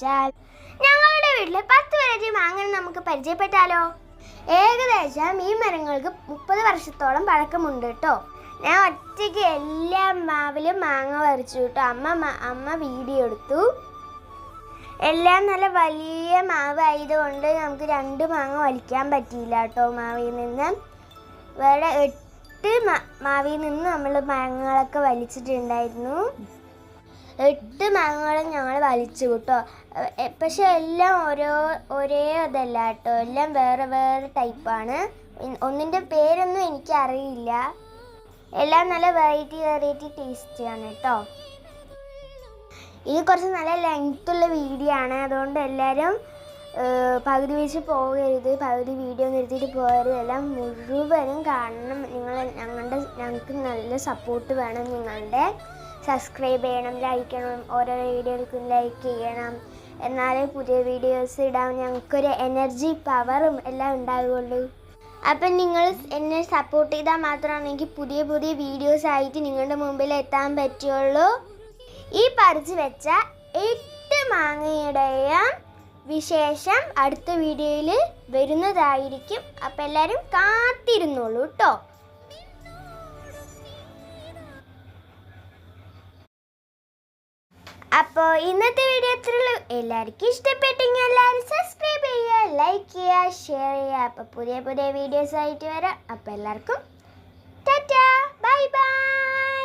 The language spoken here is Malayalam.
വെച്ചാൽ ഞങ്ങളുടെ വീട്ടിൽ 10 വെറൈറ്റി മാങ്ങ നമുക്ക് പരിചയപ്പെട്ടാലോ? ഏകദേശം ഈ മരങ്ങൾക്ക് 30 വർഷത്തോളം പഴക്കമുണ്ട് കേട്ടോ. ഞാൻ ഒറ്റയ്ക്ക് എല്ലാ മാവിലും മാങ്ങ പറിച്ചു കേട്ടോ. അമ്മ വീഡിയോ എടുത്തു. എല്ലാം നല്ല വലിയ മാവ് ആയതുകൊണ്ട് നമുക്ക് 2 മാങ്ങ വലിക്കാൻ പറ്റിയില്ല കേട്ടോ. മാവിൽ നിന്ന് വേറെ 8 മാവിൽ നിന്ന് നമ്മൾ മാങ്ങകളൊക്കെ വലിച്ചിട്ടുണ്ടായിരുന്നു. 8 മാങ്ങകളും ഞങ്ങൾ വലിച്ചു കേട്ടോ. പക്ഷെ എല്ലാം ഒരേ ഇതല്ല കേട്ടോ. എല്ലാം വേറെ വേറെ ടൈപ്പാണ്. ഒന്നിൻ്റെ പേരൊന്നും എനിക്കറിയില്ല. എല്ലാം നല്ല വെറൈറ്റി ടേസ്റ്റിയാണ് കേട്ടോ. ഇത് കുറച്ച് നല്ല ലെങ്ത്തുള്ള വീഡിയോ ആണ്. അതുകൊണ്ട് എല്ലാവരും പകുതി വെച്ച് പോകരുത്, പകുതി വീഡിയോ നിർത്തിയിട്ട് പോകരുത്. എല്ലാം മുഴുവനും കാണണം. ഞങ്ങൾക്ക് നല്ല സപ്പോർട്ട് വേണം. നിങ്ങളുടെ സബ്സ്ക്രൈബ് ചെയ്യണം, ലൈക്ക് ചെയ്യണം, ഓരോ വീഡിയോകൾക്കും ലൈക്ക് ചെയ്യണം. എന്നാലേ പുതിയ വീഡിയോസ് ഇടാൻ ഞങ്ങൾക്കൊരു എനർജി പവറും എല്ലാം ഉണ്ടാവുകയുള്ളൂ. അപ്പം നിങ്ങൾ എന്നെ സപ്പോർട്ട് ചെയ്താൽ മാത്രമാണ് എനിക്ക് പുതിയ വീഡിയോസ് ആയിട്ട് നിങ്ങളുടെ മുമ്പിൽ എത്താൻ പറ്റുള്ളൂ. ഈ പറിച്ച് വെച്ച 8 മാങ്ങയുടെയും വിശേഷം അടുത്ത വീഡിയോയിൽ വരുന്നതായിരിക്കും. അപ്പം എല്ലാവരും കാത്തിരുന്നോളൂ കേട്ടോ. അപ്പോൾ ഇന്നത്തെ വീഡിയോ ഇത്രയുള്ളൂ. എല്ലാവർക്കും ഇഷ്ടപ്പെട്ടെങ്കിൽ എല്ലാവരും സബ്സ്ക്രൈബ് ചെയ്യുക, ലൈക്ക് ചെയ്യുക, ഷെയർ ചെയ്യുക. അപ്പോൾ പുതിയ വീഡിയോസ് ആയിട്ട് വരാം. അപ്പോൾ എല്ലാവർക്കും ടാറ്റാ, ബൈ ബൈ.